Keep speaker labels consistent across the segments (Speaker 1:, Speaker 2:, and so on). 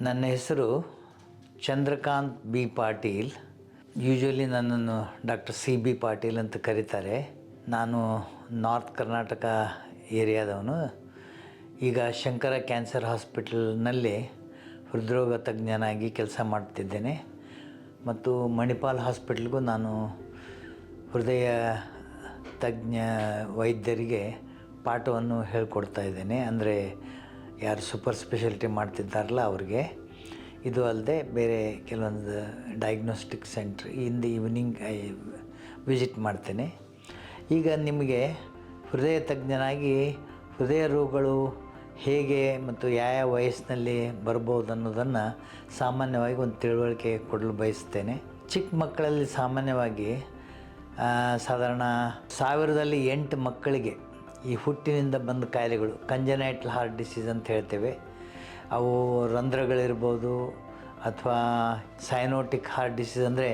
Speaker 1: ನನ್ನ ಹೆಸರು Chandrakant B Patil. Usually ನನ್ನನ್ನು ಡಾಕ್ಟರ್ ಸಿ ಬಿ ಪಾಟೀಲ್ ಅಂತ ಕರೀತಾರೆ. ನಾನು ನಾರ್ತ್ ಕರ್ನಾಟಕ ಏರಿಯಾದವನು. ಈಗ ಶಂಕರ ಕ್ಯಾನ್ಸರ್ ಹಾಸ್ಪಿಟಲ್ನಲ್ಲಿ ಹೃದ್ರೋಗ ತಜ್ಞನಾಗಿ ಕೆಲಸ ಮಾಡ್ತಿದ್ದೇನೆ. ಮತ್ತು ಮಣಿಪಾಲ್ ಹಾಸ್ಪಿಟಲ್ಗೂ ನಾನು ಹೃದಯ ತಜ್ಞ ವೈದ್ಯರಿಗೆ ಪಾಠವನ್ನು ಹೇಳ್ಕೊಡ್ತಾ ಇದ್ದೇನೆ. ಅಂದರೆ ಯಾರು ಸೂಪರ್ ಸ್ಪೆಷಾಲಿಟಿ ಮಾಡ್ತಿದ್ದಾರಲ್ಲ ಅವ್ರಿಗೆ. ಇದು ಅಲ್ಲದೆ ಬೇರೆ ಕೆಲವೊಂದು diagnostic centre in the evening visit ಮಾಡ್ತೇನೆ. ಈಗ ನಿಮಗೆ ಹೃದಯ ತಜ್ಞನಾಗಿ ಹೃದಯ ರೋಗಗಳು ಹೇಗೆ ಮತ್ತು ಯಾವ ವಯಸ್ಸಿನಲ್ಲಿ ಬರ್ಬೋದು ಅನ್ನೋದನ್ನು ಸಾಮಾನ್ಯವಾಗಿ ಒಂದು ತಿಳುವಳಿಕೆ ಕೊಡಲು ಬಯಸ್ತೇನೆ. ಚಿಕ್ಕ ಮಕ್ಕಳಲ್ಲಿ ಸಾಮಾನ್ಯವಾಗಿ ಸಾಧಾರಣ 1008 ಮಕ್ಕಳಿಗೆ ಈ ಹುಟ್ಟಿನಿಂದ ಬಂದ ಕಾಯಿಲೆಗಳು, ಕಂಜನೈಟಲ್ ಹಾರ್ಟ್ ಡಿಸೀಸ್ ಅಂತ ಹೇಳ್ತೇವೆ. ಅವು ರಂಧ್ರಗಳಿರ್ಬೋದು ಅಥವಾ ಸೈನೋಟಿಕ್ ಹಾರ್ಟ್ ಡಿಸೀಸ್ ಅಂದರೆ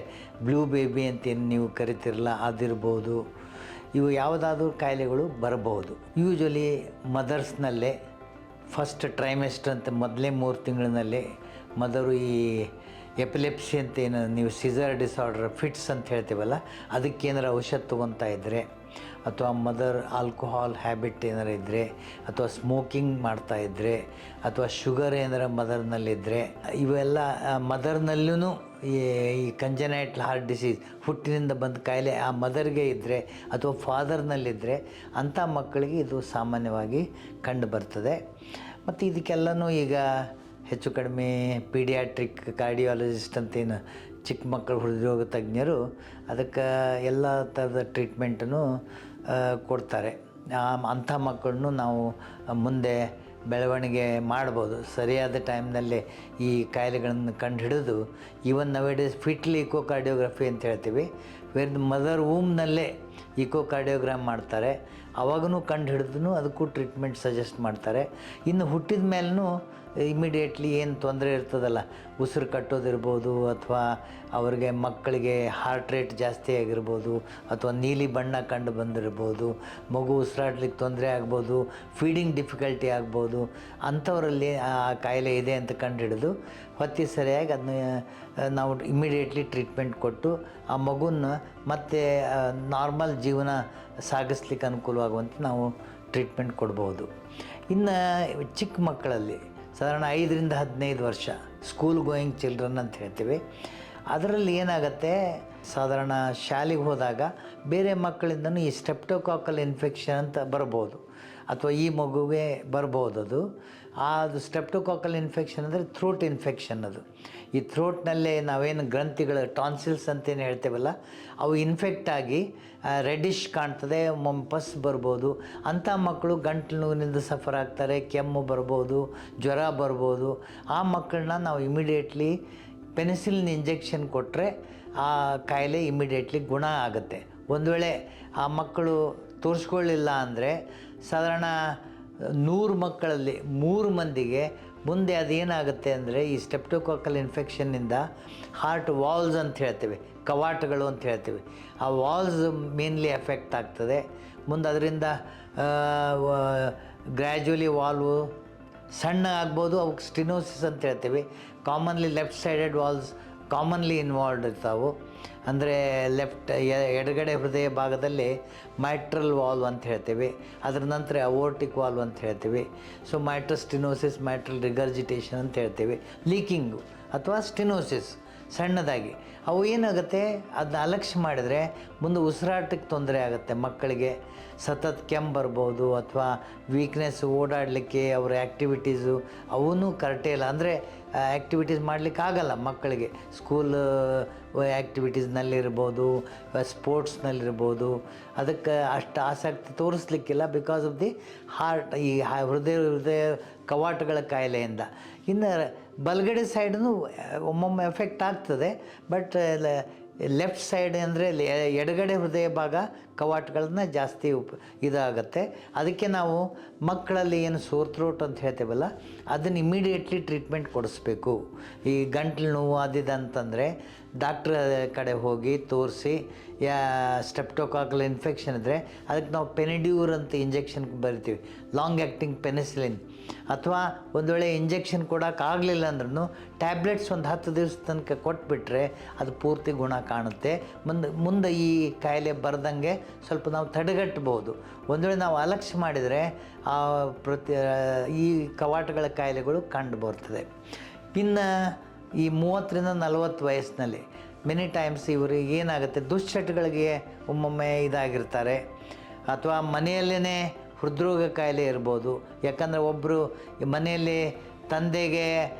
Speaker 1: ಬ್ಲೂ ಬೇಬಿ ಅಂತ ಏನು ನೀವು ಕರಿತಿರಲ್ಲ ಅದಿರ್ಬೋದು. ಇವು ಯಾವುದಾದ್ರೂ ಕಾಯಿಲೆಗಳು ಬರಬಹುದು. ಯೂಶ್ವಲಿ ಮದರ್ಸ್ನಲ್ಲೇ ಫಸ್ಟ್ ಟ್ರೈಮೆಸ್ಟರ್ ಅಂತ ಮೊದಲೇ 3 ತಿಂಗಳಿನಲ್ಲೇ ಮದರು ಈ ಎಪಿಲೆಪ್ಸಿ ಅಂತ ಏನು ನೀವು ಸಿಸರ್ ಡಿಸಾರ್ಡರ್ ಫಿಟ್ಸ್ ಅಂತ ಹೇಳ್ತೀವಲ್ಲ ಅದಕ್ಕೇನಾರು ಔಷಧ ತೊಗೊತಾ ಇದ್ದರೆ, ಅಥವಾ ಮದರ್ ಆಲ್ಕೋಹಾಲ್ ಹ್ಯಾಬಿಟ್ ಏನಾರು ಇದ್ದರೆ, ಅಥವಾ ಸ್ಮೋಕಿಂಗ್ ಮಾಡ್ತಾಯಿದ್ರೆ, ಅಥವಾ ಶುಗರ್ ಏನಾರ ಮದರ್ನಲ್ಲಿದ್ದರೆ, ಇವೆಲ್ಲ ಮದರ್ನಲ್ಲೂ ಈ ಕಂಜನೈಟಲ್ ಹಾರ್ಟ್ ಡಿಸೀಸ್ ಹುಟ್ಟಿನಿಂದ ಬಂದ ಕಾಯಿಲೆ ಆ ಮದರ್ಗೆ ಇದ್ದರೆ ಅಥವಾ ಫಾದರ್ನಲ್ಲಿದ್ದರೆ ಅಂಥ ಮಕ್ಕಳಿಗೆ ಇದು ಸಾಮಾನ್ಯವಾಗಿ ಕಂಡು ಬರ್ತದೆ. ಮತ್ತು ಇದಕ್ಕೆಲ್ಲನೂ ಈಗ ಹೆಚ್ಚು ಕಡಿಮೆ ಪೀಡಿಯಾಟ್ರಿಕ್ ಕಾರ್ಡಿಯಾಲಜಿಸ್ಟ್ ಅಂತೇನು ಚಿಕ್ಕ ಮಕ್ಕಳು ಹೃದ್ರೋಗ ತಜ್ಞರು ಅದಕ್ಕೆ ಎಲ್ಲ ಥರದ ಟ್ರೀಟ್ಮೆಂಟನ್ನು ಕೊಡ್ತಾರೆ. ಅಂಥ ಮಕ್ಕಳನ್ನು ನಾವು ಮುಂದೆ ಬೆಳವಣಿಗೆ ಮಾಡ್ಬೋದು. ಸರಿಯಾದ ಟೈಮ್ನಲ್ಲೇ ಈ ಕಾಯಿಲೆಗಳನ್ನು ಕಂಡುಹಿಡಿದು ಈವನ್ ನವೇಡೇಸ್ ಫಿಟ್ಲಿ ಇಕೋಕಾರ್ಡಿಯೋಗ್ರಫಿ ಅಂತ ಹೇಳ್ತೀವಿ, ವೇರ್ ಮದರ್ ವೂಮ್ನಲ್ಲೇ ಇಕೋಕಾರ್ಡಿಯೋಗ್ರಾಮ್ ಮಾಡ್ತಾರೆ. ಅವಾಗೂ ಕಂಡು ಹಿಡಿದು ಅದಕ್ಕೂ ಟ್ರೀಟ್ಮೆಂಟ್ ಸಜೆಸ್ಟ್ ಮಾಡ್ತಾರೆ. ಇನ್ನು ಹುಟ್ಟಿದ ಮೇಲೂ ಇಮಿಡಿಯೇಟ್ಲಿ ಏನು ತೊಂದರೆ ಇರ್ತದಲ್ಲ, ಉಸಿರು ಕಟ್ಟೋದಿರ್ಬೋದು, ಅಥವಾ ಅವ್ರಿಗೆ ಮಕ್ಕಳಿಗೆ ಹಾರ್ಟ್ ರೇಟ್ ಜಾಸ್ತಿ ಆಗಿರ್ಬೋದು, ಅಥವಾ ನೀಲಿ ಬಣ್ಣ ಕಂಡು ಬಂದಿರ್ಬೋದು, ಮಗು ಉಸಿರಾಡ್ಲಿಕ್ಕೆ ತೊಂದರೆ ಆಗ್ಬೋದು, ಫೀಡಿಂಗ್ ಡಿಫಿಕಲ್ಟಿ ಆಗ್ಬೋದು. ಅಂಥವರಲ್ಲಿ ಆ ಕಾಯಿಲೆ ಇದೆ ಅಂತ ಕಂಡುಹಿಡಿದು ಹೊತ್ತಿ ಸರಿಯಾಗಿ ಅದನ್ನ ನಾವು ಇಮಿಡಿಯೇಟ್ಲಿ ಟ್ರೀಟ್ಮೆಂಟ್ ಕೊಟ್ಟು ಆ ಮಗುನ ಮತ್ತೆ ನಾರ್ಮಲ್ ಜೀವನ ಸಾಗಿಸ್ಲಿಕ್ಕೆ ಅನುಕೂಲವಾಗುವಂತೆ ನಾವು ಟ್ರೀಟ್ಮೆಂಟ್ ಕೊಡ್ಬೋದು. ಇನ್ನು ಚಿಕ್ಕ ಮಕ್ಕಳಲ್ಲಿ ಸಾಧಾರಣ 5ರಿಂದ 15 ವರ್ಷ ಸ್ಕೂಲ್ ಗೋಯಿಂಗ್ ಚಿಲ್ಡ್ರನ್ ಅಂತ ಹೇಳ್ತೀವಿ. ಅದರಲ್ಲಿ ಏನಾಗುತ್ತೆ, ಸಾಧಾರಣ ಶಾಲೆಗೆ ಹೋದಾಗ ಬೇರೆ ಮಕ್ಕಳಿಂದನೂ ಈ ಸ್ಟೆಪ್ಟೋಕಾಕಲ್ ಇನ್ಫೆಕ್ಷನ್ ಅಂತ ಬರ್ಬೋದು, ಅಥವಾ ಈ ಮಗುವಿಗೆ ಬರ್ಬೋದು. ಅದು ಸ್ಟೆಪ್ಟೋಕಾಕಲ್ ಇನ್ಫೆಕ್ಷನ್ ಅಂದರೆ ಥ್ರೋಟ್ ಇನ್ಫೆಕ್ಷನ್. ಅದು ಈ ಥ್ರೋಟ್ನಲ್ಲೇ ನಾವೇನು ಗ್ರಂಥಿಗಳು ಟಾನ್ಸಿಲ್ಸ್ ಅಂತೇನು ಹೇಳ್ತೇವಲ್ಲ ಅವು ಇನ್ಫೆಕ್ಟ್ ಆಗಿ ರೆಡ್ಡಿಶ್ ಕಾಣ್ತದೆ, ಪಸ್ ಬರ್ಬೋದು. ಅಂಥ ಮಕ್ಕಳು ಗಂಟಲು ನೋವಿನಿಂದ ಸಫರ್ ಆಗ್ತಾರೆ, ಕೆಮ್ಮು ಬರ್ಬೋದು, ಜ್ವರ ಬರ್ಬೋದು. ಆ ಮಕ್ಕಳನ್ನ ನಾವು ಇಮಿಡಿಯೇಟ್ಲಿ ಪೆನಿಸಿಲಿನ್ ಇಂಜೆಕ್ಷನ್ ಕೊಟ್ಟರೆ ಆ ಕಾಯಿಲೆ ಇಮಿಡಿಯೇಟ್ಲಿ ಗುಣ ಆಗುತ್ತೆ. ಒಂದು ವೇಳೆ ಆ ಮಕ್ಕಳು ತೋರಿಸ್ಕೊಳ್ಳಿಲ್ಲ ಅಂದರೆ ಸಾಧಾರಣ 100 ಮಕ್ಕಳಲ್ಲಿ 3 ಮಂದಿಗೆ ಮುಂದೆ ಅದೇನಾಗುತ್ತೆ ಅಂದರೆ ಈ ಸ್ಟೆಪ್ಟೋಕಾಕಲ್ ಇನ್ಫೆಕ್ಷನ್ನಿಂದ ಹಾರ್ಟ್ ವಾಲ್ಸ್ ಅಂತ ಹೇಳ್ತೇವೆ, ಕವಾಟಗಳು ಅಂತ ಹೇಳ್ತೀವಿ, ಆ ವಾಲ್ಸ್ ಮೇನ್ಲಿ ಎಫೆಕ್ಟ್ ಆಗ್ತದೆ. ಮುಂದೆ ಅದರಿಂದ ಗ್ರ್ಯಾಜುವಲಿ ವಾಲ್ವು ಸಣ್ಣ ಆಗ್ಬೋದು, ಅವಕ್ಕೆ ಸ್ಟಿನೋಸಿಸ್ ಅಂತ ಹೇಳ್ತೀವಿ. Commonly left sided valves commonly involved ಇರ್ತಾವೆ. ಅಂದರೆ ಎಡಗಡೆ ಹೃದಯ ಭಾಗದಲ್ಲಿ ಮೈಟ್ರಲ್ ವಾಲ್ವ್ ಅಂತ ಹೇಳ್ತೀವಿ, ಅದರ ನಂತರ ಅವೋರ್ಟಿಕ್ ವಾಲ್ವ್ ಅಂತ ಹೇಳ್ತೀವಿ. ಸೊ ಮೈಟ್ರಲ್ ಸ್ಟಿನೋಸಿಸ್, ಮೈಟ್ರಲ್ ರಿಗರ್ಜಿಟೇಷನ್ ಅಂತ ಹೇಳ್ತೀವಿ. ಲೀಕಿಂಗು ಅಥವಾ ಸ್ಟಿನೋಸಿಸ್ ಸಣ್ಣದಾಗಿ ಅವು ಏನಾಗುತ್ತೆ, ಅದನ್ನ ಅಲಕ್ಷ್ಯ ಮಾಡಿದರೆ ಮುಂದೆ ಉಸಿರಾಟಕ್ಕೆ ತೊಂದರೆ ಆಗುತ್ತೆ. ಮಕ್ಕಳಿಗೆ ಸತತ್ ಕೆಮ್ಮು ಬರ್ಬೋದು, ಅಥವಾ ವೀಕ್ನೆಸ್, ಓಡಾಡಲಿಕ್ಕೆ ಅವ್ರ ಆ್ಯಕ್ಟಿವಿಟೀಸು ಅವೂ ಕರೆಕ್ಟೇ ಅಂದರೆ ಆ್ಯಕ್ಟಿವಿಟೀಸ್ ಮಾಡಲಿಕ್ಕೆ ಆಗಲ್ಲ ಮಕ್ಕಳಿಗೆ. ಸ್ಕೂಲ್ ಆ್ಯಕ್ಟಿವಿಟೀಸ್ನಲ್ಲಿರ್ಬೋದು, ಸ್ಪೋರ್ಟ್ಸ್ನಲ್ಲಿರ್ಬೋದು, ಅದಕ್ಕೆ ಅಷ್ಟು ಆಸಕ್ತಿ ತೋರಿಸ್ಲಿಕ್ಕಿಲ್ಲ ಬಿಕಾಸ್ ಆಫ್ ದಿ ಹಾರ್ಟ್, ಈ ಹೃದಯ ಕವಾಟಗಳ ಕಾಯಿಲೆಯಿಂದ. ಇನ್ನು ಬಲಗಡೆ ಸೈಡೂ ಒಮ್ಮೊಮ್ಮೆ ಎಫೆಕ್ಟ್ ಆಗ್ತದೆ, ಬಟ್ ಲೆಫ್ಟ್ ಸೈಡ್ ಅಂದರೆ ಎಡಗಡೆ ಹೃದಯ ಭಾಗ ಕವಾಟಗಳನ್ನ ಜಾಸ್ತಿ ಇದಾಗುತ್ತೆ. ಅದಕ್ಕೆ ನಾವು ಮಕ್ಕಳಲ್ಲಿ ಏನು ಸೋರ್ ಥ್ರೋಟ್ ಅಂತ ಹೇಳ್ತೇವಲ್ಲ ಅದನ್ನು ಇಮಿಡಿಯೇಟ್ಲಿ ಟ್ರೀಟ್ಮೆಂಟ್ ಕೊಡಿಸ್ಬೇಕು. ಈ ಗಂಟ್ಲು ನೋವು ಅದಿದೆ ಅಂತಂದರೆ ಡಾಕ್ಟ್ರ್ ಕಡೆ ಹೋಗಿ ತೋರಿಸಿ ಸ್ಟೆಪ್ಟೋಕಾಕಲ್ ಇನ್ಫೆಕ್ಷನ್ ಇದ್ದರೆ ಅದಕ್ಕೆ ನಾವು ಪೆನಿಡ್ಯೂರ್ ಅಂತ ಇಂಜೆಕ್ಷನ್ ಬರಿತೀವಿ, ಲಾಂಗ್ ಆ್ಯಕ್ಟಿಂಗ್ ಪೆನಿಸಿಲಿನ್. ಅಥವಾ ಒಂದು ವೇಳೆ ಇಂಜೆಕ್ಷನ್ ಕೊಡೋಕ್ಕಾಗಲಿಲ್ಲ ಅಂದ್ರೂ ಟ್ಯಾಬ್ಲೆಟ್ಸ್ ಒಂದು 10 ದಿವಸ ತನಕ ಕೊಟ್ಬಿಟ್ರೆ ಅದು ಪೂರ್ತಿ ಗುಣ ಕಾಣುತ್ತೆ. ಮುಂದೆ ಈ ಕಾಯಿಲೆ ಬರ್ದಂಗೆ ಸ್ವಲ್ಪ ನಾವು ತಡೆಗಟ್ಟಬಹುದು. ಒಂದು ವೇಳೆ ನಾವು ಅಲಕ್ಷ್ಯ ಮಾಡಿದರೆ ಈ ಕವಾಟಗಳ ಕಾಯಿಲೆಗಳು ಕಂಡು ಬರ್ತದೆ. ಇನ್ನು ಈ 30-40 ವಯಸ್ಸಿನಲ್ಲಿ ಮೆನಿ ಟೈಮ್ಸ್ ಇವರಿಗೆ ಏನಾಗುತ್ತೆ, ದುಶ್ಚಟಗಳಿಗೆ ಒಮ್ಮೊಮ್ಮೆ ಇದಾಗಿರ್ತಾರೆ, ಅಥವಾ ಮನೆಯಲ್ಲೇ ಹೃದ್ರೋಗ ಕಾಯಿಲೆ ಇರ್ಬೋದು. ಯಾಕಂದರೆ ಒಬ್ಬರು ಮನೆಯಲ್ಲಿ ತಂದೆಗೆ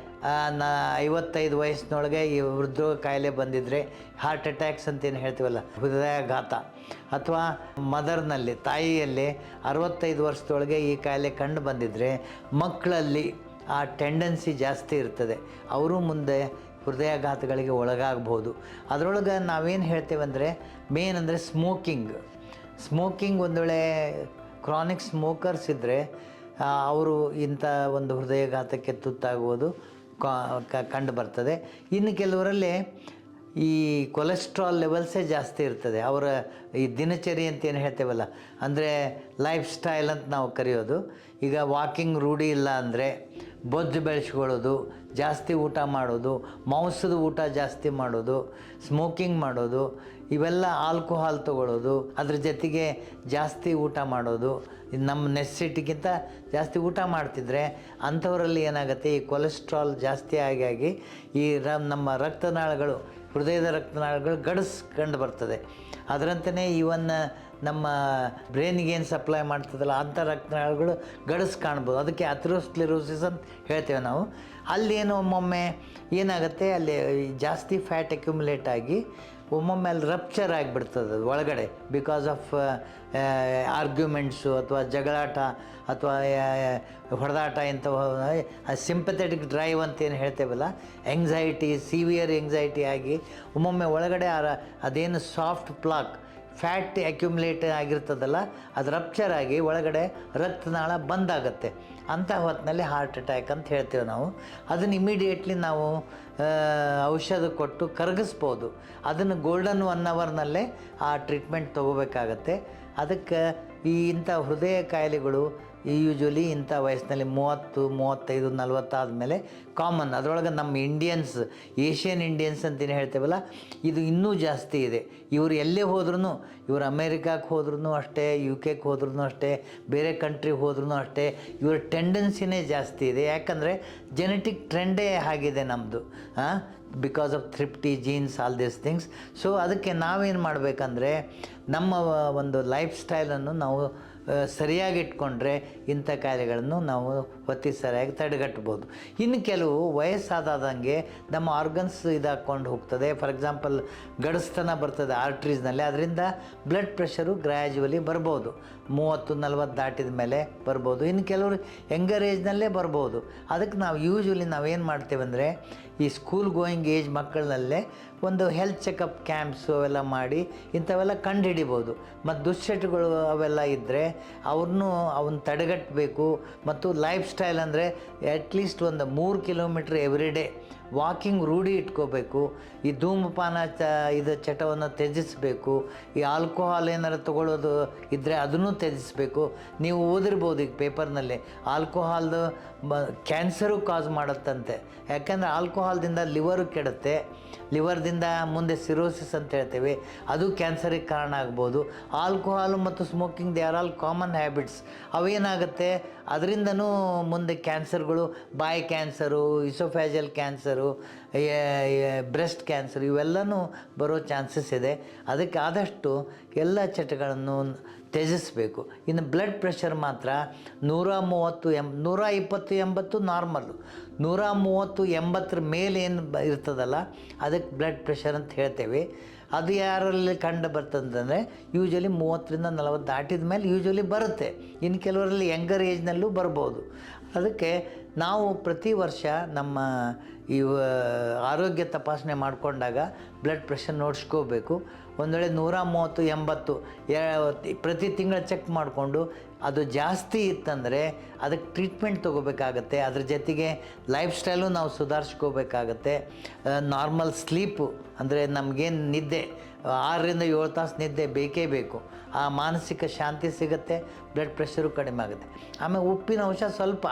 Speaker 1: 55 ವಯಸ್ಸಿನೊಳಗೆ ಈ ಹೃದ್ರೋಗ ಕಾಯಿಲೆ ಬಂದಿದ್ದರೆ, ಹಾರ್ಟ್ ಅಟ್ಯಾಕ್ಸ್ ಅಂತೇನು ಹೇಳ್ತೀವಲ್ಲ, ಹೃದಯಾಘಾತ, ಅಥವಾ ಮದರ್ನಲ್ಲಿ ತಾಯಿಯಲ್ಲಿ 65 ವರ್ಷದೊಳಗೆ ಈ ಕಾಯಿಲೆ ಕಂಡು ಬಂದಿದ್ದರೆ ಮಕ್ಕಳಲ್ಲಿ ಆ ಟೆಂಡೆನ್ಸಿ ಜಾಸ್ತಿ ಇರ್ತದೆ, ಅವರು ಮುಂದೆ ಹೃದಯಾಘಾತಗಳಿಗೆ ಒಳಗಾಗ್ಬೋದು. ಅದರೊಳಗೆ ನಾವೇನು ಹೇಳ್ತೇವೆ ಅಂದರೆ ಮೇನ್ ಅಂದರೆ ಸ್ಮೋಕಿಂಗ್ ಒಂದು ವೇಳೆ ಕ್ರಾನಿಕ್ ಸ್ಮೋಕರ್ಸ್ ಇದ್ದರೆ ಅವರು ಇಂಥ ಒಂದು ಹೃದಯಾಘಾತಕ್ಕೆ ತುತ್ತಾಗುವುದು ಕಂಡು ಬರ್ತದೆ. ಇನ್ನು ಕೆಲವರಲ್ಲಿ ಈ ಕೊಲೆಸ್ಟ್ರಾಲ್ ಲೆವೆಲ್ಸೇ ಜಾಸ್ತಿ ಇರ್ತದೆ. ಅವರ ಈ ದಿನಚರಿ ಅಂತ ಏನು ಹೇಳ್ತೇವಲ್ಲ, ಅಂದರೆ ಲೈಫ್ ಸ್ಟೈಲ್ ಅಂತ ನಾವು ಕರೆಯೋದು. ಈಗ ವಾಕಿಂಗ್ ರೂಢಿ ಇಲ್ಲ ಅಂದರೆ ಬೊಜ್ಜು ಬೆಳೆಸ್ಕೊಳ್ಳೋದು, ಜಾಸ್ತಿ ಊಟ ಮಾಡೋದು, ಮಾಂಸದ ಊಟ ಜಾಸ್ತಿ ಮಾಡೋದು, ಸ್ಮೋಕಿಂಗ್ ಮಾಡೋದು, ಇವೆಲ್ಲ ಆಲ್ಕೋಹಾಲ್ ತೊಗೊಳ್ಳೋದು, ಅದ್ರ ಜೊತೆಗೆ ಜಾಸ್ತಿ ಊಟ ಮಾಡೋದು, ನಮ್ಮ ನೆಸೆಸಿಟಿಗಿಂತ ಜಾಸ್ತಿ ಊಟ ಮಾಡ್ತಿದ್ರೆ ಅಂಥವರಲ್ಲಿ ಏನಾಗುತ್ತೆ, ಈ ಕೊಲೆಸ್ಟ್ರಾಲ್ ಜಾಸ್ತಿ ಆಗಿ ಈ ನಮ್ಮ ರಕ್ತನಾಳಗಳು, ಹೃದಯದ ರಕ್ತನಾಳಗಳು ಕಂಡು ಬರ್ತದೆ. ಅದರಂತೆಯೇ ಇವನ್ ನಮ್ಮ ಬ್ರೈನಿಗೆ ಏನು ಸಪ್ಲೈ ಮಾಡ್ತದಲ್ಲ ಅಂಥ ರಕ್ತನಾಳಗಳು ಕಾಣ್ಬೋದು. ಅದಕ್ಕೆ ಅಥೆರೋಸ್ಕ್ಲೆರೋಸಿಸ್ ಅಂತ ಹೇಳ್ತೇವೆ ನಾವು. ಅಲ್ಲೇನು ಒಮ್ಮೊಮ್ಮೆ ಏನಾಗುತ್ತೆ, ಅಲ್ಲಿ ಜಾಸ್ತಿ ಫ್ಯಾಟ್ ಅಕ್ಯುಮುಲೇಟ್ ಆಗಿ ಒಮ್ಮೊಮ್ಮೆ ಅಲ್ಲಿ ರಪ್ಚರ್ ಆಗಿಬಿಡ್ತದೆ ಅದು ಒಳಗಡೆ, ಬಿಕಾಸ್ ಆಫ್ ಆರ್ಗ್ಯುಮೆಂಟ್ಸು ಅಥವಾ ಜಗಳಾಟ ಅಥವಾ ಹೊಡೆದಾಟ ಇಂಥವು ಸಿಂಪಥೆಟಿಕ್ ಡ್ರೈವ್ ಅಂತ ಏನು ಹೇಳ್ತೇವಲ್ಲ, ಸಿವಿಯರ್ ಎಂಗ್ಸೈಟಿ ಆಗಿ ಒಮ್ಮೊಮ್ಮೆ ಒಳಗಡೆ ಅದೇನು ಸಾಫ್ಟ್ ಪ್ಲಾಕ್ ಫ್ಯಾಟ್ ಅಕ್ಯುಮುಲೇಟ್ ಆಗಿರ್ತದಲ್ಲ, ಅದು ರಪ್ಚರ್ ಆಗಿ ಒಳಗಡೆ ರಕ್ತನಾಳ ಬಂದಾಗತ್ತೆ. ಅಂಥ ಹೊತ್ತಿನಲ್ಲಿ ಹಾರ್ಟ್ ಅಟ್ಯಾಕ್ ಅಂತ ಹೇಳ್ತೇವೆ ನಾವು. ಅದನ್ನು ಇಮಿಡಿಯೇಟ್ಲಿ ನಾವು ಔಷಧ ಕೊಟ್ಟು ಕರಗಿಸ್ಬೋದು. ಅದನ್ನು ಗೋಲ್ಡನ್ 1 ಅವರ್ನಲ್ಲೇ ಆ ಟ್ರೀಟ್ಮೆಂಟ್ ತೊಗೋಬೇಕಾಗತ್ತೆ. ಅದಕ್ಕೆ ಇಂಥ ಹೃದಯ ಕಾಯಿಲೆಗಳು ಯೂಶ್ವಲಿ ಇಂಥ ವಯಸ್ಸಿನಲ್ಲಿ 30, 35, 40 ಆದಮೇಲೆ ಕಾಮನ್. ಅದರೊಳಗೆ ನಮ್ಮ ಏಷ್ಯನ್ ಇಂಡಿಯನ್ಸ್ ಅಂತೇನು ಹೇಳ್ತೇವಲ್ಲ, ಇದು ಇನ್ನೂ ಜಾಸ್ತಿ ಇದೆ. ಇವರು ಎಲ್ಲೇ ಹೋದ್ರೂ, ಇವರು ಅಮೇರಿಕಕ್ಕೆ ಹೋದ್ರೂ ಅಷ್ಟೇ, UK ಹೋದ್ರೂ ಅಷ್ಟೇ, ಬೇರೆ ಕಂಟ್ರಿಗೆ ಹೋದ್ರೂ ಅಷ್ಟೇ, ಇವರ ಟೆಂಡೆನ್ಸಿನೇ ಜಾಸ್ತಿ ಇದೆ. ಯಾಕಂದರೆ ಜೆನೆಟಿಕ್ ಟ್ರೆಂಡೇ ಆಗಿದೆ ನಮ್ಮದು, because of thrifty genes, all these things. So ಅದಕ್ಕೆ ನಾವೇನು ಮಾಡಬೇಕಂದ್ರೆ ನಮ್ಮ ಒಂದು ಲೈಫ್ ಸ್ಟೈಲನ್ನು ನಾವು ಸರಿಯಾಗಿ ಇಟ್ಕೊಂಡ್ರೆ ಇಂಥ ಕಾಯಿಲೆಗಳನ್ನು ನಾವು ಸರಿಯಾಗಿ ತಡೆಗಟ್ಬೋದು. ಇನ್ನು ಕೆಲವು ವಯಸ್ಸಾದಂಗೆ ನಮ್ಮ ಆರ್ಗನ್ಸ್ ಇದಾಕೊಂಡು ಹೋಗ್ತದೆ. ಫಾರ್ ಎಕ್ಸಾಂಪಲ್ ಗಡಸ್ತನ ಬರ್ತದೆ ಆರ್ಟ್ರೀಸ್ನಲ್ಲಿ, ಅದರಿಂದ ಬ್ಲಡ್ ಪ್ರೆಷರು ಗ್ರ್ಯಾಜುವಲಿ ಬರ್ಬೋದು. 30-40 ದಾಟಿದ ಮೇಲೆ ಬರ್ಬೋದು. ಇನ್ನು ಕೆಲವರು ಯಂಗರ್ ಏಜ್ನಲ್ಲೇ ಬರ್ಬೋದು. ಅದಕ್ಕೆ ನಾವು ಯೂಶ್ವಲಿ ನಾವೇನು ಮಾಡ್ತೇವೆ ಅಂದರೆ ಈ ಸ್ಕೂಲ್ ಗೋಯಿಂಗ್ ಏಜ್ ಮಕ್ಕಳಲ್ಲೇ ಒಂದು ಹೆಲ್ತ್ ಚೆಕಪ್ ಕ್ಯಾಂಪ್ಸು ಅವೆಲ್ಲ ಮಾಡಿ ಇಂಥವೆಲ್ಲ ಕಂಡು ಹಿಡಿಬೋದು. ಮತ್ತು ದುಶ್ಚಟಗಳು ಅವೆಲ್ಲ ಇದ್ದರೆ ಅವನ್ನ ತಡೆಗಟ್ಟಬೇಕು. ಮತ್ತು ಲೈಫ್ ಸ್ಟೈಲ್ ಅಂದರೆ ಅಟ್ಲೀಸ್ಟ್ ಒಂದು 3 ಕಿಲೋಮೀಟ್ರ್ ಎವ್ರಿ ಡೇ ವಾಕಿಂಗ್ ರೂಢಿ ಇಟ್ಕೋಬೇಕು. ಈ ಧೂಮಪಾನ ಚಟವನ್ನು ತ್ಯಜಿಸಬೇಕು. ಈ ಆಲ್ಕೋಹಾಲ್ ಏನಾರು ತೊಗೊಳ್ಳೋದು ಇದ್ದರೆ ಅದನ್ನು ತ್ಯಜಿಸಬೇಕು. ನೀವು ಓದಿರ್ಬೋದು ಈಗ ಪೇಪರ್ನಲ್ಲಿ, ಆಲ್ಕೋಹಾಲ್ದು ಕ್ಯಾನ್ಸರು ಕಾಸ್ ಮಾಡುತ್ತಂತೆ. ಯಾಕೆಂದರೆ ಆಲ್ಕೋಹಾಲ್ದಿಂದ ಲಿವರು ಕೆಡುತ್ತೆ, ಲಿವರ್ದಿಂದ ಮುಂದೆ ಸಿರೋಸಿಸ್ ಅಂತ ಹೇಳ್ತೇವೆ, ಅದು ಕ್ಯಾನ್ಸರಿಗೆ ಕಾರಣ ಆಗ್ಬೋದು. ಆಲ್ಕೋಹಾಲು ಮತ್ತು smoking they are all common habits. ಅವೇನಾಗುತ್ತೆ, ಅದರಿಂದನೂ ಮುಂದೆ ಕ್ಯಾನ್ಸರ್ಗಳು, ಬಾಯಿ cancer, oesophageal cancer, breast cancer ಇವೆಲ್ಲನೂ ಬರೋ ಚಾನ್ಸಸ್ ಇದೆ. ಅದಕ್ಕೆ ಆದಷ್ಟು ಎಲ್ಲ ಚಟಗಳನ್ನು ತ್ಯಜಿಸಬೇಕು. ಇನ್ನು ಬ್ಲಡ್ ಪ್ರೆಷರ್ ಮಾತ್ರ 120-80 ನಾರ್ಮಲ್ಲು, 130-80 ಮೇಲೆ ಏನು ಇರ್ತದಲ್ಲ ಅದಕ್ಕೆ ಬ್ಲಡ್ ಪ್ರೆಷರ್ ಅಂತ ಹೇಳ್ತೇವೆ. ಅದು ಯಾರಲ್ಲಿ ಕಂಡು ಬರ್ತದಂದರೆ ಯೂಶ್ವಲಿ 30-40 ದಾಟಿದ ಮೇಲೆ ಯೂಶ್ವಲಿ ಬರುತ್ತೆ. ಇನ್ನು ಕೆಲವರಲ್ಲಿ ಯಂಗರ್ ಏಜ್ನಲ್ಲೂ ಬರ್ಬೋದು. ಅದಕ್ಕೆ ನಾವು ಪ್ರತಿ ವರ್ಷ ನಮ್ಮ ಈ ಆರೋಗ್ಯ ತಪಾಸಣೆ ಮಾಡಿಕೊಂಡಾಗ ಬ್ಲಡ್ ಪ್ರೆಷರ್ ನೋಡಿಸ್ಕೋಬೇಕು. ಒಂದು ವೇಳೆ 130-80 ಪ್ರತಿ ತಿಂಗಳು ಚೆಕ್ ಮಾಡಿಕೊಂಡು ಅದು ಜಾಸ್ತಿ ಇತ್ತಂದರೆ ಅದಕ್ಕೆ ಟ್ರೀಟ್ಮೆಂಟ್ ತೊಗೋಬೇಕಾಗತ್ತೆ. ಅದ್ರ ಜೊತೆಗೆ ಲೈಫ್ ಸ್ಟೈಲು ನಾವು ಸುಧಾರಿಸ್ಕೋಬೇಕಾಗತ್ತೆ. ನಾರ್ಮಲ್ ಸ್ಲೀಪು ಅಂದರೆ ನಮಗೇನು ನಿದ್ದೆ 6 ರಿಂದ 7 ತಾಸು ನಿದ್ದೆ ಬೇಕೇ ಬೇಕು. ಆ ಮಾನಸಿಕ ಶಾಂತಿ ಸಿಗುತ್ತೆ, ಬ್ಲಡ್ ಪ್ರೆಷರು ಕಡಿಮೆ ಆಗುತ್ತೆ. ಆಮೇಲೆ ಉಪ್ಪಿನ ಅಂಶ ಸ್ವಲ್ಪ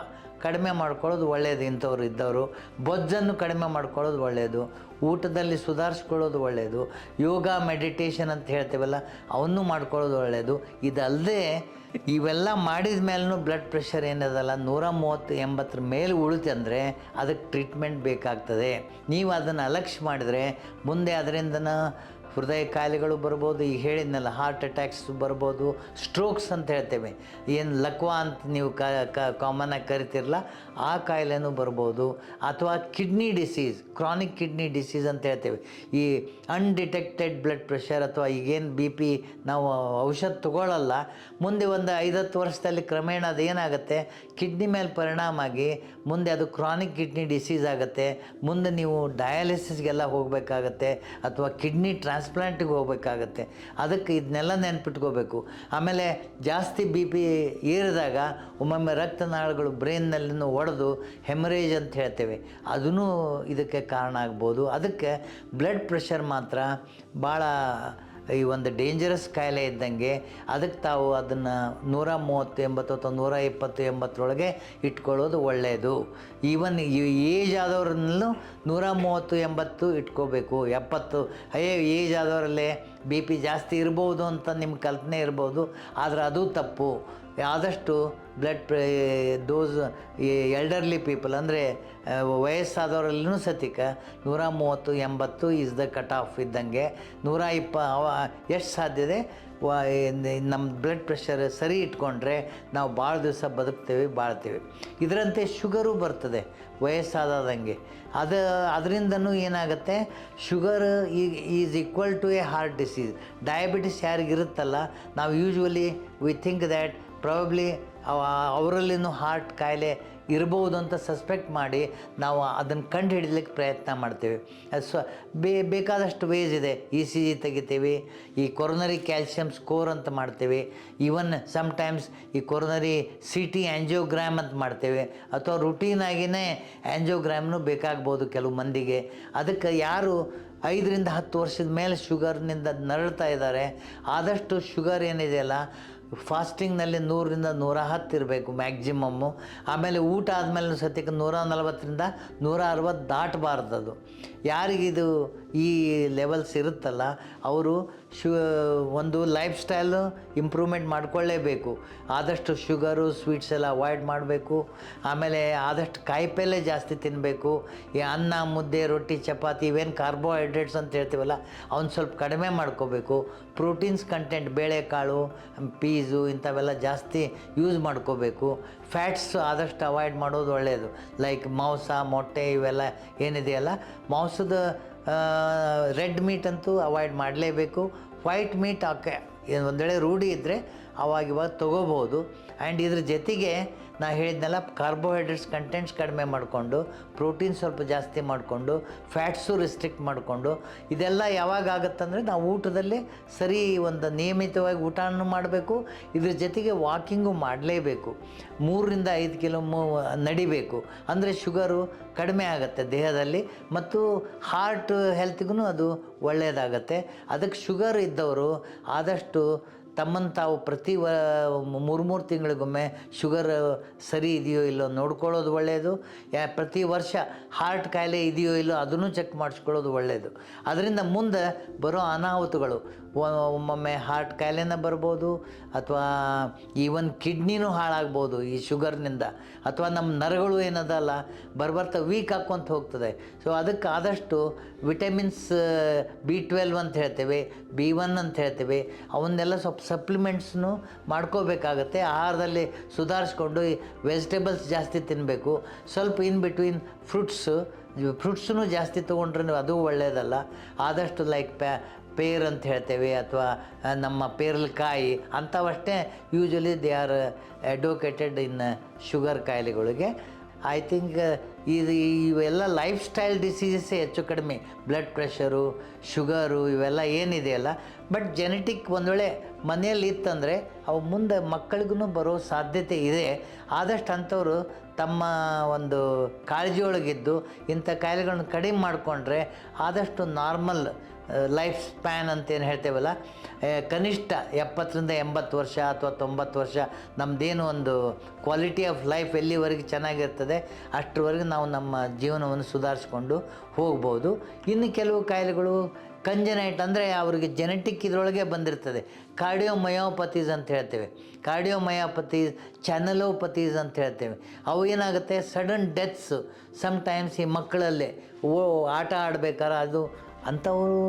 Speaker 1: ಕಡಿಮೆ ಮಾಡ್ಕೊಳ್ಳೋದು ಒಳ್ಳೆಯದು. ಇಂಥವ್ರು ಇದ್ದವರು ಬೊಜ್ಜನ್ನು ಕಡಿಮೆ ಮಾಡ್ಕೊಳ್ಳೋದು ಒಳ್ಳೆಯದು. ಊಟದಲ್ಲಿ ಸುಧಾರಿಸ್ಕೊಳ್ಳೋದು ಒಳ್ಳೆಯದು. ಯೋಗ ಮೆಡಿಟೇಷನ್ ಅಂತ ಹೇಳ್ತೀವಲ್ಲ ಅವನ್ನು ಮಾಡ್ಕೊಳ್ಳೋದು ಒಳ್ಳೆಯದು. ಇದಲ್ಲದೆ ಇವೆಲ್ಲ ಮಾಡಿದ ಮೇಲೂ ಬ್ಲಡ್ ಪ್ರೆಷರ್ ಏನದಲ್ಲ 130-80 ಮೇಲೆ ಉಳಿತಂದರೆ ಅದಕ್ಕೆ ಟ್ರೀಟ್ಮೆಂಟ್ ಬೇಕಾಗ್ತದೆ. ನೀವು ಅದನ್ನು ಅಲಕ್ಷ್ಯ ಮಾಡಿದರೆ ಮುಂದೆ ಅದರಿಂದನ ಹೃದಯ ಕಾಯಿಲೆಗಳು ಬರ್ಬೋದು. ಈಗ ಹೇಳಿದ್ನಲ್ಲ, ಹಾರ್ಟ್ ಅಟ್ಯಾಕ್ಸ್ ಬರ್ಬೋದು, ಸ್ಟ್ರೋಕ್ಸ್ ಅಂತ ಹೇಳ್ತೇವೆ, ಏನು ಲಕ್ವಾ ಅಂತ ನೀವು ಕಾಮನ್ನಾಗಿ ಕರಿತಿರಲ್ಲ ಆ ಕಾಯಿಲೆನೂ ಬರ್ಬೋದು. ಅಥವಾ kidney disease, chronic kidney disease ಅಂತ ಹೇಳ್ತೇವೆ. ಈ ಅನ್ಡಿಟೆಕ್ಟೆಡ್ ಬ್ಲಡ್ ಪ್ರೆಷರ್ ಅಥವಾ ಈಗೇನು BP ನಾವು ಔಷಧ ತಗೊಳ್ಳಲ್ಲ, ಮುಂದೆ ಒಂದು 5-10 ವರ್ಷದಲ್ಲಿ ಕ್ರಮೇಣ ಅದೇನಾಗುತ್ತೆ ಕಿಡ್ನಿ ಮೇಲೆ ಪರಿಣಾಮ ಆಗಿ ಮುಂದೆ ಅದು ಕ್ರಾನಿಕ್ ಕಿಡ್ನಿ ಡಿಸೀಸ್ ಆಗುತ್ತೆ. ಮುಂದೆ ನೀವು ಡಯಾಲಿಸಿಸ್ಗೆಲ್ಲ ಹೋಗಬೇಕಾಗತ್ತೆ ಅಥವಾ ಕಿಡ್ನಿ ಟ್ರಾನ್ಸ್ಪ್ಲಾಂಟಿಗೆ ಹೋಗಬೇಕಾಗತ್ತೆ. ಅದಕ್ಕೆ ಇದನ್ನೆಲ್ಲ ನೆನ್ಪಿಟ್ಕೋಬೇಕು. ಆಮೇಲೆ ಜಾಸ್ತಿ BP ಏರಿದಾಗ ಒಮ್ಮೊಮ್ಮೆ ರಕ್ತನಾಳಗಳು ಬ್ರೈನ್ನಲ್ಲಿನೂ ಒಡೆದು ಹೆಮರೇಜ್ ಅಂತ ಹೇಳ್ತೇವೆ, ಅದೂ ಇದಕ್ಕೆ ಕಾರಣ ಆಗ್ಬೋದು. ಅದಕ್ಕೆ ಬ್ಲಡ್ ಪ್ರೆಷರ್ ಮಾತ್ರ ಭಾಳ ಈ ಒಂದು ಡೇಂಜರಸ್ ಕಾಯಿಲೆ ಇದ್ದಂಗೆ. ಅದಕ್ಕೆ ತಾವು ಅದನ್ನು 130-80 ಅಥವಾ 120-80 ಇಟ್ಕೊಳ್ಳೋದು ಒಳ್ಳೆಯದು. ಈವನ್ ಏಜ್ ಆದವ್ರನ್ನೂ 130-80 ಇಟ್ಕೋಬೇಕು. 70 ಏಜ್ ಆದವರಲ್ಲೇ BP ಜಾಸ್ತಿ ಇರ್ಬೋದು ಅಂತ ನಿಮ್ಮ ಕಲ್ಪನೆ ಇರ್ಬೋದು, ಆದರೆ ಅದು ತಪ್ಪು. ಆದಷ್ಟು ದೋಸ್ ಎಲ್ಡರ್ಲಿ ಪೀಪಲ್ ಅಂದರೆ ವಯಸ್ಸಾದವರಲ್ಲೂ ಸತಿಕ 130-80 ಈಸ್ ದ ಕಟ್ ಆಫ್ ಇದ್ದಂಗೆ. 120 ಎಷ್ಟು ಸಾಧ್ಯತೆ ನಮ್ಮ ಬ್ಲಡ್ ಪ್ರೆಷರ್ ಸರಿ ಇಟ್ಕೊಂಡ್ರೆ ನಾವು ಭಾಳ ದಿವಸ ಬದುಕ್ತೇವೆ, ಬಾಳ್ತೇವೆ. ಇದರಂತೆ ಶುಗರು ಬರ್ತದೆ ವಯಸ್ಸಾದಂಗೆ. ಅದರಿಂದನೂ ಏನಾಗುತ್ತೆ, sugar is equal to a heart disease. Diabetes ಯಾರಿಗಿರುತ್ತಲ್ಲ, ನಾವು usually we think that probably ಅವರಲ್ಲಿನೂ ಹಾರ್ಟ್ ಕಾಯಿಲೆ ಇರ್ಬೋದು ಅಂತ ಸಸ್ಪೆಕ್ಟ್ ಮಾಡಿ ನಾವು ಅದನ್ನು ಕಂಡು ಹಿಡಿಲಿಕ್ಕೆ ಪ್ರಯತ್ನ ಮಾಡ್ತೇವೆ. ಬೇಕಾದಷ್ಟು ವೇಸ್ ಇದೆ. ECG ತೆಗಿತೀವಿ, ಈ ಕೊರೋನರಿ ಕ್ಯಾಲ್ಶಿಯಂ ಸ್ಕೋರ್ ಅಂತ ಮಾಡ್ತೇವೆ, ಈವನ್ ಸಮ್ಟೈಮ್ಸ್ ಈ ಕೊರೋನರಿ CT ಆ್ಯಂಜಿಯೋಗ್ರಾಮ್ ಅಂತ ಮಾಡ್ತೇವೆ, ಅಥವಾ ರುಟೀನಾಗಿಯೇ ಆ್ಯಂಜಿಯೋಗ್ರಾಮ್ನೂ ಬೇಕಾಗ್ಬೋದು ಕೆಲವು ಮಂದಿಗೆ. ಅದಕ್ಕೆ ಯಾರು 5-10 ವರ್ಷದ ಮೇಲೆ ಶುಗರ್ನಿಂದ ನರಳ್ತಾ ಇದ್ದಾರೆ, ಆದಷ್ಟು ಶುಗರ್ ಏನಿದೆಯಲ್ಲ ಫಾಸ್ಟಿಂಗ್ನಲ್ಲಿ 100-110 ಇರಬೇಕು ಮ್ಯಾಕ್ಸಿಮಮ್ಮು. ಆಮೇಲೆ ಊಟ ಆದಮೇಲೆ ಸತ್ಯಕ್ಕೆ 140-160 ದಾಟಬಾರ್ದು. ಯಾರಿಗಿದು ಈ ಲೆವೆಲ್ಸ್ ಇರುತ್ತಲ್ಲ ಅವರು ಒಂದು ಲೈಫ್ ಸ್ಟೈಲು ಇಂಪ್ರೂವ್ಮೆಂಟ್ ಮಾಡ್ಕೊಳ್ಳೇಬೇಕು. ಆದಷ್ಟು ಶುಗರು ಸ್ವೀಟ್ಸ್ ಎಲ್ಲ ಅವಾಯ್ಡ್ ಮಾಡಬೇಕು. ಆಮೇಲೆ ಆದಷ್ಟು ಕಾಯಿಪಲ್ಯ ಜಾಸ್ತಿ ತಿನ್ನಬೇಕು. ಈ ಅನ್ನ, ಮುದ್ದೆ, ರೊಟ್ಟಿ, ಚಪಾತಿ ಇವೇನು ಕಾರ್ಬೋಹೈಡ್ರೇಟ್ಸ್ ಅಂತ ಹೇಳ್ತೀವಲ್ಲ ಅವನ್ನ ಸ್ವಲ್ಪ ಕಡಿಮೆ ಮಾಡ್ಕೋಬೇಕು. ಪ್ರೋಟೀನ್ಸ್ ಕಂಟೆಂಟ್ ಬೇಳೆಕಾಳು, ಪೀಸು ಇಂಥವೆಲ್ಲ ಜಾಸ್ತಿ ಯೂಸ್ ಮಾಡ್ಕೋಬೇಕು. ಫ್ಯಾಟ್ಸ್ ಆದಷ್ಟು ಅವಾಯ್ಡ್ ಮಾಡೋದು ಒಳ್ಳೆಯದು. ಲೈಕ್ ಮಾಂಸ, ಮೊಟ್ಟೆ ಇವೆಲ್ಲ ಏನಿದೆಯಲ್ಲ, ಮಾಂಸದ ರೆಡ್ ಮೀಟ್ ಅಂತೂ ಅವಾಯ್ಡ್ ಮಾಡಲೇಬೇಕು. ವೈಟ್ ಮೀಟ್ ಒಂದು ವೇಳೆ ರೂಢಿ ಇದ್ದರೆ ಇವಾಗ ತೊಗೋಬೋದು. ಆ್ಯಂಡ್ ಇದ್ರ ಜೊತೆಗೆ ನಾ ಹೇಳಿದ್ನೆಲ್ಲ ಕಾರ್ಬೋಹೈಡ್ರೇಟ್ಸ್ ಕಂಟೆಂಟ್ಸ್ ಕಡಿಮೆ ಮಾಡಿಕೊಂಡು, ಪ್ರೋಟೀನ್ ಸ್ವಲ್ಪ ಜಾಸ್ತಿ ಮಾಡಿಕೊಂಡು, ಫ್ಯಾಟ್ಸು ರಿಸ್ಟ್ರಿಕ್ಟ್ ಮಾಡಿಕೊಂಡು, ಇದೆಲ್ಲ ಯಾವಾಗ ಆಗುತ್ತಂದರೆ ನಾವು ಊಟದಲ್ಲಿ ಸರಿ ಒಂದು ನಿಯಮಿತವಾಗಿ ಊಟನೂ ಮಾಡಬೇಕು. ಇದ್ರ ಜೊತೆಗೆ ವಾಕಿಂಗು ಮಾಡಲೇಬೇಕು. 3-5 ಕಿಲೋ ನಡಿಬೇಕು. ಅಂದರೆ ಶುಗರು ಕಡಿಮೆ ಆಗುತ್ತೆ ದೇಹದಲ್ಲಿ ಮತ್ತು ಹಾರ್ಟ್ ಹೆಲ್ತ್ಗೂ ಅದು ಒಳ್ಳೆಯದಾಗತ್ತೆ. ಅದಕ್ಕೆ ಶುಗರ್ ಇದ್ದವರು ಆದಷ್ಟು ತಮ್ಮನ್ನು ತಾವು ಪ್ರತಿ 3 ತಿಂಗಳಿಗೊಮ್ಮೆ ಶುಗರ್ ಸರಿ ಇದೆಯೋ ಇಲ್ಲೋ ನೋಡ್ಕೊಳ್ಳೋದು ಒಳ್ಳೆಯದು. ಪ್ರತಿ ವರ್ಷ ಹಾರ್ಟ್ ಕಾಯಿಲೆ ಇದೆಯೋ ಇಲ್ಲೋ ಅದನ್ನು ಚೆಕ್ ಮಾಡಿಸ್ಕೊಳ್ಳೋದು ಒಳ್ಳೆಯದು. ಅದರಿಂದ ಮುಂದೆ ಬರೋ ಅನಾಹುತಗಳು, ಒಮ್ಮೊಮ್ಮೆ ಹಾರ್ಟ್ ಕಾಯಿಲೆನ ಬರ್ಬೋದು, ಅಥವಾ ಈವನ್ ಕಿಡ್ನಿನೂ ಹಾಳಾಗ್ಬೋದು ಈ ಶುಗರ್ನಿಂದ, ಅಥವಾ ನಮ್ಮ ನರಗಳು ಏನದಲ್ಲ ಬರ್ಬರ್ತಾ ವೀಕ್ ಹಾಕ್ಕೊಂತ ಹೋಗ್ತದೆ. ಸೊ ಅದಕ್ಕೆ ಆದಷ್ಟು ವಿಟಮಿನ್ಸ್ B12 ಅಂತ ಹೇಳ್ತೇವೆ, B1 ಅಂತ ಹೇಳ್ತೇವೆ, ಅವನ್ನೆಲ್ಲ ಸ್ವಲ್ಪ ಸಪ್ಲಿಮೆಂಟ್ಸ್ನು ಮಾಡ್ಕೋಬೇಕಾಗತ್ತೆ. ಆಹಾರದಲ್ಲಿ ಸುಧಾರಿಸ್ಕೊಂಡು ವೆಜಿಟೇಬಲ್ಸ್ ಜಾಸ್ತಿ ತಿನ್ನಬೇಕು. ಸ್ವಲ್ಪ ಇನ್ ಬಿಟ್ವೀನ್ ಫ್ರೂಟ್ಸೂ ಜಾಸ್ತಿ ತೊಗೊಂಡ್ರೆ ಅದು ಒಳ್ಳೆಯದಲ್ಲ. ಆದಷ್ಟು ಲೈಕ್ ಪೇರ್ ಅಂತ ಹೇಳ್ತೇವೆ, ಅಥವಾ ನಮ್ಮ ಪೇರಲಕಾಯಿ ಅಂಥವಷ್ಟೇ usually they are advocated in sugar ಕಾಯಿಲೆಗಳಿಗೆ. ಐ ಥಿಂಕ್ ಇವೆಲ್ಲ ಲೈಫ್ ಸ್ಟೈಲ್ ಡಿಸೀಸಸ್ಸೇ ಹೆಚ್ಚು ಕಡಿಮೆ, ಬ್ಲಡ್ ಪ್ರೆಷರು, ಶುಗರು ಇವೆಲ್ಲ ಏನಿದೆಯಲ್ಲ. ಬಟ್ ಜೆನೆಟಿಕ್ ಒಂದು ವೇಳೆ ಮನೆಯಲ್ಲಿ ಇತ್ತಂದರೆ ಅವು ಮುಂದೆ ಮಕ್ಕಳಿಗೂ ಬರೋ ಸಾಧ್ಯತೆ ಇದೆ. ಆದಷ್ಟು ಅಂಥವರು ತಮ್ಮ ಒಂದು ಕಾಳಜಿಯೊಳಗಿದ್ದು ಇಂಥ ಕಾಯಿಲೆಗಳನ್ನ ಕಡಿಮೆ ಮಾಡಿಕೊಂಡ್ರೆ ಆದಷ್ಟು ನಾರ್ಮಲ್ ಲೈಫ್ ಸ್ಪ್ಯಾನ್ ಅಂತೇನು ಹೇಳ್ತೇವಲ್ಲ, ಕನಿಷ್ಠ 70-80 ವರ್ಷ ಅಥವಾ 90 ವರ್ಷ ನಮ್ಮದೇನು ಒಂದು ಕ್ವಾಲಿಟಿ ಆಫ್ ಲೈಫ್ ಎಲ್ಲಿವರೆಗೆ ಚೆನ್ನಾಗಿರ್ತದೆ ಅಷ್ಟರವರೆಗೆ ನಾವು ನಮ್ಮ ಜೀವನವನ್ನು ಸುಧಾರಿಸ್ಕೊಂಡು ಹೋಗ್ಬೋದು. ಇನ್ನು ಕೆಲವು ಕಾಯಿಲೆಗಳು ಕಂಜನೈಟ್ ಅಂದರೆ ಅವರಿಗೆ ಜೆನೆಟಿಕ್ ಇದರೊಳಗೆ ಬಂದಿರ್ತದೆ. ಕಾರ್ಡಿಯೋಮಯೋಪತೀಸ್ ಅಂತ ಹೇಳ್ತೇವೆ, ಕಾರ್ಡಿಯೋಮಯೋಪತೀಸ್, ಚಾನಲೋಪತೀಸ್ ಅಂತ ಹೇಳ್ತೇವೆ. ಅವು ಏನಾಗುತ್ತೆ, ಸಡನ್ ಡೆತ್ಸು ಸಮ್ಟೈಮ್ಸ್ ಈ ಮಕ್ಕಳಲ್ಲೇ ಆಟ ಆಡಬೇಕಾದ್ರೆ ಅದು ಅಂಥವರು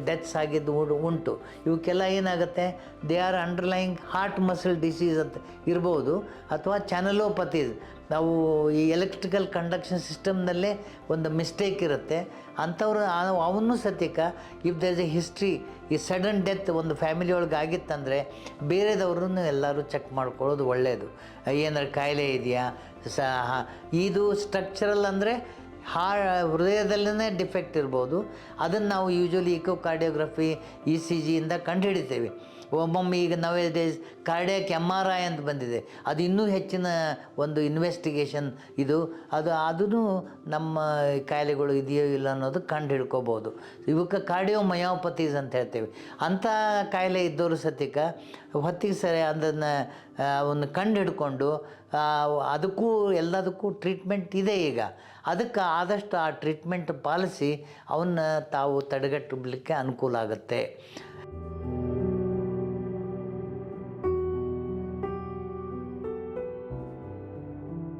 Speaker 1: ಡೆತ್ಸ್ ಆಗಿದ್ದು ಉಂಟು. ಇವಕ್ಕೆಲ್ಲ ಏನಾಗುತ್ತೆ, they are underlying heart muscle disease ಅಂತ ಇರ್ಬೋದು, ಅಥವಾ ಚಾನಲೋಪತೀಸ್, ನಾವು ಈ ಎಲೆಕ್ಟ್ರಿಕಲ್ ಕಂಡಕ್ಷನ್ ಸಿಸ್ಟಮ್ನಲ್ಲೇ ಒಂದು ಮಿಸ್ಟೇಕ್ ಇರುತ್ತೆ. ಅಂಥವ್ರು ಅವನ್ನೂ ಸತ್ಯಕ if there is a history, ಈ ಸಡನ್ ಡೆತ್ ಒಂದು ಫ್ಯಾಮಿಲಿ ಒಳಗೆ ಆಗಿತ್ತಂದರೆ ಬೇರೆದವ್ರನ್ನು ಎಲ್ಲರೂ ಚೆಕ್ ಮಾಡ್ಕೊಳ್ಳೋದು ಒಳ್ಳೆಯದು. ಏನಾರು ಕಾಯಿಲೆ ಇದೆಯಾ, ಇದು ಸ್ಟ್ರಕ್ಚರಲ್ ಅಂದರೆ ಹೃದಯದಲ್ಲೇ ಡಿಫೆಕ್ಟ್ ಇರ್ಬೋದು. ಅದನ್ನು ನಾವು ಯೂಶ್ವಲಿ ಇಕೋಕಾರ್ಡಿಯೋಗ್ರಫಿ, ECG ಇಂದ ಕಂಡುಹಿಡಿತೇವೆ. ಒಮ್ಮೊಮ್ಮೆ ಈಗ ನವೇ ಡೇಸ್ ಕಾರ್ಡಿಯಾಕ್ MRI ಅಂತ ಬಂದಿದೆ, ಅದು ಇನ್ನೂ ಹೆಚ್ಚಿನ ಒಂದು ಇನ್ವೆಸ್ಟಿಗೇಷನ್ ಅದೂ ನಮ್ಮ ಕಾಯಿಲೆಗಳು ಇದೆಯೋ ಇಲ್ಲ ಅನ್ನೋದು ಕಂಡು ಹಿಡ್ಕೋಬೋದು. ಇವಕ್ಕೆ ಕಾರ್ಡಿಯೋಮಯೋಪತೀಸ್ ಅಂತ ಹೇಳ್ತೇವೆ. ಅಂಥ ಕಾಯಿಲೆ ಇದ್ದವರು ಸತ್ಯಕ ಹೊತ್ತಿಗೆ ಸರಿ ಅದನ್ನು ಕಂಡು ಹಿಡ್ಕೊಂಡು ಅದಕ್ಕೂ ಎಲ್ಲದಕ್ಕೂ ಟ್ರೀಟ್ಮೆಂಟ್ ಇದೆ ಈಗ. ಅದಕ್ಕೆ ಆದಷ್ಟು ಆ ಟ್ರೀಟ್ಮೆಂಟ್ ಪಾಲಿಸಿ ಅವನ್ನ ತಾವು ತಡೆಗಟ್ಟಲಿಕ್ಕೆ ಅನುಕೂಲ ಆಗುತ್ತೆ.